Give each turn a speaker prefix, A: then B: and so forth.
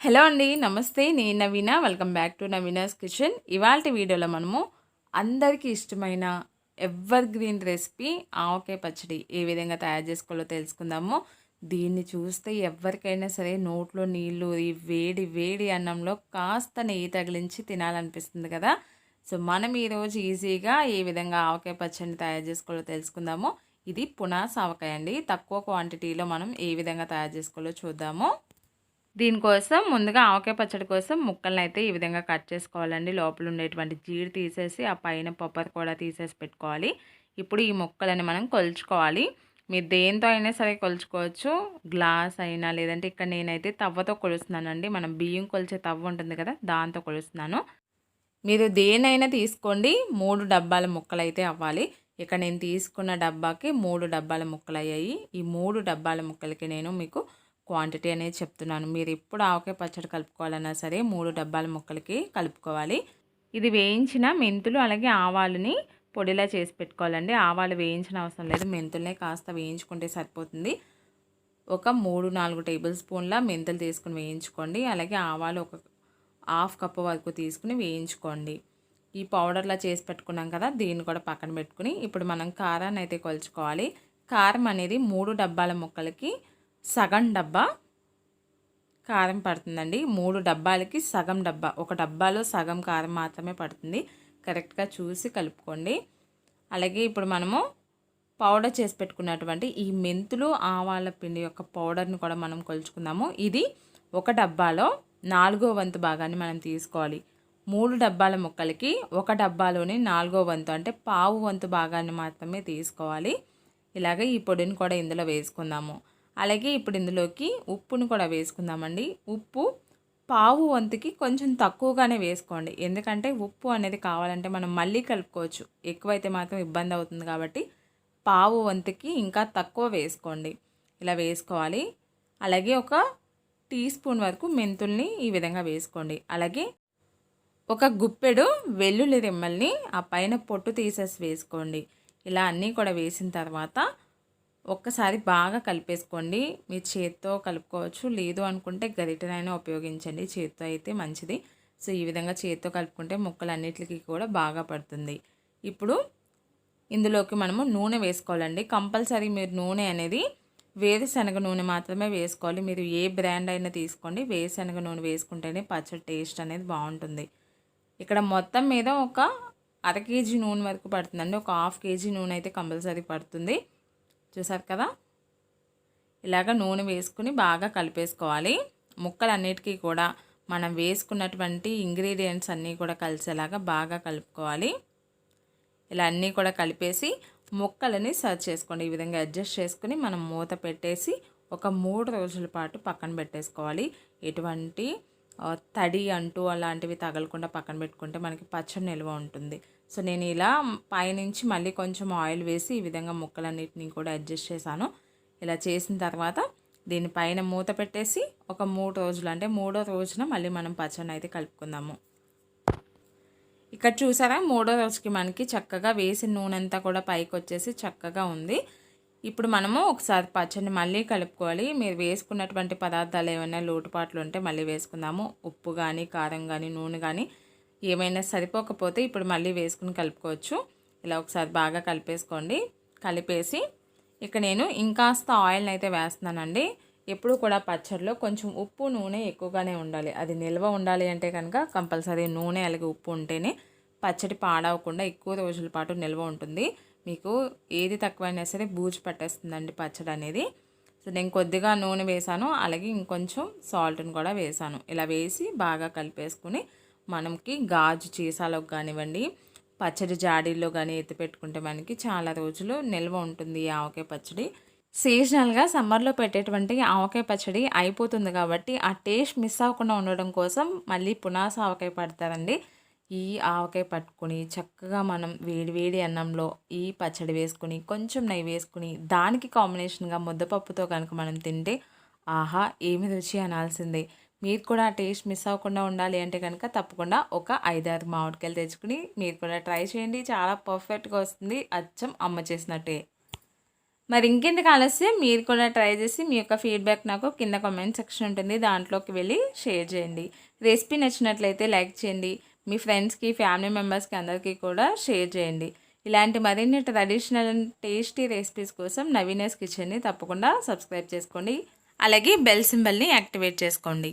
A: Hello అండి. నమస్తే. నేను Naveena. Welcome back to Naveena's kitchen. ఇవాల్టి వీడియోలో మనము అందరికీ ఇష్టమైన ఎవర్ గ్రీన్ రెసిపీ ఆవకాయ పచ్చడి ఏ విధంగా తయారు చేసుకోవాలో తెలుసుకుందాము. దీన్ని చూస్తే ఎవరికైనా సరే నోట్లో నీళ్ళు ఈ వేడి వేడి అన్నంలో కాస్త నెయ్యి తగిలించి తినాలనిపిస్తుంది కదా. సో మనం ఈరోజు ఈజీగా ఏ విధంగా ఆవకాయ పచ్చడిని తయారు చేసుకోవాలో తెలుసుకుందాము. ఇది పునాస ఆవకాయ అండి. తక్కువ క్వాంటిటీలో మనం ఏ విధంగా తయారు చేసుకోవాలో చూద్దాము. దీనికోసం ముందుగా ఆవకాయ పచ్చడి కోసం ముక్కలను అయితే ఈ విధంగా కట్ చేసుకోవాలండి. లోపల ఉండేటువంటి జీడి తీసేసి ఆ పైన పొప్పర్ కూడా తీసేసి పెట్టుకోవాలి. ఇప్పుడు ఈ ముక్కలని మనం కొలుచుకోవాలి. మీరు దేంతో అయినా సరే కొలుచుకోవచ్చు. గ్లాస్ అయినా లేదంటే ఇక్కడ నేనైతే తవ్వతో కొలుస్తున్నానండి. మనం బియ్యం కొలిచే తవ్వ ఉంటుంది కదా, దాంతో కొలుస్తున్నాను. మీరు దేనైనా తీసుకోండి. 3 డబ్బాల ముక్కలు అయితే అవ్వాలి. ఇక్కడ నేను తీసుకున్న డబ్బాకి 3 డబ్బాల ముక్కలు అయ్యాయి. ఈ 3 డబ్బాల ముక్కలకి నేను మీకు క్వాంటిటీ అనేది చెప్తున్నాను. మీరు ఎప్పుడు ఆవకాయ పచ్చడి కలుపుకోవాలన్నా సరే 3 డబ్బాల ముక్కలకి కలుపుకోవాలి. ఇది వేయించిన మెంతులు అలాగే ఆవాలని పొడిలా చేసి పెట్టుకోవాలండి. ఆవాలు వేయించిన అవసరం లేదు, మెంతులనే కాస్త వేయించుకుంటే సరిపోతుంది. ఒక 3-4 టేబుల్ స్పూన్ల మెంతులు తీసుకుని వేయించుకోండి. అలాగే ఆవాలు ఒక హాఫ్ కప్పు వరకు తీసుకుని వేయించుకోండి. ఈ పౌడర్లా చేసి పెట్టుకున్నాం కదా, దీన్ని కూడా పక్కన పెట్టుకుని ఇప్పుడు మనం కారాన్ని అయితే కొలుచుకోవాలి. కారం అనేది 3 డబ్బాల ముక్కలకి సగం డబ్బా కారం పడుతుందండి. 3 డబ్బాలకి సగం డబ్బా, ఒక డబ్బాలో సగం కారం మాత్రమే పడుతుంది. కరెక్ట్గా చూసి కలుపుకోండి. అలాగే ఇప్పుడు మనము పౌడర్ చేసి పెట్టుకున్నటువంటి ఈ మెంతులు ఆవాల పిండి యొక్క పౌడర్ని కూడా మనం కొలుచుకుందాము. ఇది ఒక డబ్బాలో 4వ వంతు భాగాన్ని మనం తీసుకోవాలి. 3 డబ్బాల ముక్కలకి ఒక డబ్బాలోని 4వ వంతు అంటే పావు వంతు భాగాన్ని మాత్రమే తీసుకోవాలి. ఇలాగ ఈ పొడిని కూడా ఇందులో వేసుకుందాము. అలాగే ఇప్పుడు ఇందులోకి ఉప్పును కూడా వేసుకుందామండి. ఉప్పు పావు వంతుకి కొంచెం తక్కువగానే వేసుకోండి. ఎందుకంటే ఉప్పు అనేది కావాలంటే మనం మళ్ళీ కలుపుకోవచ్చు. ఎక్కువైతే మాత్రం ఇబ్బంది అవుతుంది కాబట్టి పావు వంతుకి ఇంకా తక్కువ వేసుకోండి. ఇలా వేసుకోవాలి. అలాగే ఒక టీ స్పూన్ వరకు మెంతుల్ని ఈ విధంగా వేసుకోండి. అలాగే ఒక గుప్పెడు వెల్లుల్లి రెమ్మల్ని ఆ పైన పొట్టు తీసేసి వేసుకోండి. ఇలా అన్నీ కూడా వేసిన తర్వాత ఒక్కసారి బాగా కలిపేసుకోండి. మీ చేత్తో కలుపుకోవచ్చు, లేదు అనుకుంటే గరిటెనైనా ఉపయోగించండి. చేత్తో అయితే మంచిది. సో ఈ విధంగా చేత్తో కలుపుకుంటే ముక్కలన్నిటికీ కూడా బాగా పడుతుంది. ఇప్పుడు ఇందులోకి మనము నూనె వేసుకోవాలండి. కంపల్సరీ మీరు నూనె అనేది వేరుశనగ నూనె మాత్రమే వేసుకోవాలి. మీరు ఏ బ్రాండ్ అయినా తీసుకోండి, వేరుశనగ నూనె వేసుకుంటేనే పచ్చడి టేస్ట్ అనేది బాగుంటుంది. ఇక్కడ మొత్తం మీద ఒక 1/2 కేజీ నూనె వరకు పడుతుందండి. ఒక 1/2 కేజీ నూనె అయితే కంపల్సరీ పడుతుంది. చూసారు కదా, ఇలాగ నూనె వేసుకుని బాగా కలిపేసుకోవాలి. ముక్కలన్నిటికీ కూడా మనం వేసుకున్నటువంటి ఇంగ్రీడియంట్స్ అన్నీ కూడా కలిసేలాగా బాగా కలుపుకోవాలి. ఇలా అన్నీ కూడా కలిపేసి ముక్కలని సర్వ్ చేసుకోండి. ఈ విధంగా అడ్జస్ట్ చేసుకుని మనం మూత పెట్టేసి ఒక 3 రోజుల పాటు పక్కన పెట్టేసుకోవాలి. ఎటువంటి తడి అంటూ అలాంటివి తగలకుండా పక్కన పెట్టుకుంటే మనకి పచ్చడి నిల్వ ఉంటుంది. సో నేను ఇలా పైనుంచి మళ్ళీ కొంచెం ఆయిల్ వేసి ఈ విధంగా ముక్కలన్నిటిని కూడా అడ్జస్ట్ చేశాను. ఇలా చేసిన తర్వాత దీనిపైన మూత పెట్టేసి ఒక 3 రోజులు అంటే 3వ రోజున మళ్ళీ మనం పచ్చడిని అయితే కలుపుకుందాము. ఇక్కడ చూసారా, 3వ రోజుకి మనకి చక్కగా వేసిన నూనె అంతా కూడా పైకి వచ్చేసి చక్కగా ఉంది. ఇప్పుడు మనము ఒకసారి పచ్చడిని మళ్ళీ కలుపుకోవాలి. మీరు వేసుకున్నటువంటి పదార్థాలు ఏమైనా లోటుపాట్లు ఉంటే మళ్ళీ వేసుకుందాము. ఉప్పు కానీ, కారం కానీ, నూనె కానీ ఏమైనా సరిపోకపోతే ఇప్పుడు మళ్ళీ వేసుకుని కలుపుకోవచ్చు. ఇలా ఒకసారి బాగా కలిపేసుకోండి. కలిపేసి ఇక నేను ఇంకాస్త ఆయిల్ని అయితే వేస్తున్నానండి. ఎప్పుడు కూడా పచ్చడిలో కొంచెం ఉప్పు నూనె ఎక్కువగానే ఉండాలి. అది నిల్వ ఉండాలి అంటే కనుక కంపల్సరీ నూనె అలాగే ఉప్పు ఉంటేనే పచ్చడి పాడవకుండా ఎక్కువ రోజుల పాటు నిల్వ ఉంటుంది. మీకు ఏది తక్కువైనా సరే బూజు పట్టేస్తుందండి పచ్చడి అనేది. సో నేను కొద్దిగా నూనె వేసాను, అలాగే ఇంకొంచెం సాల్ట్ని కూడా వేసాను. ఇలా వేసి బాగా కలిపేసుకుని మనకి గాజు సీసాలోకి కానివ్వండి, పచ్చడి జాడీల్లో కానీ ఎత్తి పెట్టుకుంటే మనకి చాలా రోజులు నిల్వ ఉంటుంది ఈ ఆవకాయ పచ్చడి. సీజనల్గా సమ్మర్లో పెట్టేటువంటి ఆవకాయ పచ్చడి అయిపోతుంది కాబట్టి ఆ టేస్ట్ మిస్ అవ్వకుండా ఉండడం కోసం మళ్ళీ పునాస ఆవకాయ పడతారండి. ఈ ఆవకాయ పట్టుకొని చక్కగా మనం వేడి వేడి అన్నంలో ఈ పచ్చడి వేసుకుని కొంచెం నెయ్యి వేసుకుని దానికి కాంబినేషన్గా ముద్దపప్పుతో కనుక మనం తింటే ఆహా ఏమి రుచి అనాల్సిందే. మీరు కూడా ఆ టేస్ట్ మిస్ అవ్వకుండా ఉండాలి అంటే కనుక తప్పకుండా ఒక 5-6 మామిడికాయలు తెచ్చుకుని మీరు కూడా ట్రై చేయండి. చాలా పర్ఫెక్ట్గా వస్తుంది, అచ్చం అమ్మ చేసినట్టే. మరి ఇంకెందుకు ఆలస్యం, మీరు కూడా ట్రై చేసి మీ యొక్క ఫీడ్బ్యాక్ నాకు కింద కామెంట్ సెక్షన్ ఉంటుంది, దాంట్లోకి వెళ్ళి షేర్ చేయండి. రెసిపీ నచ్చినట్లయితే లైక్ చేయండి, మీ ఫ్రెండ్స్కి, ఫ్యామిలీ మెంబర్స్కి అందరికీ కూడా షేర్ చేయండి. ఇలాంటి మరిన్ని ట్రెడిషనల్ అండ్ టేస్టీ రెసిపీస్ కోసం నవీనాస్ కిచెన్ని తప్పకుండా సబ్స్క్రైబ్ చేసుకోండి. అలాగే బెల్ సింబల్ని యాక్టివేట్ చేసుకోండి.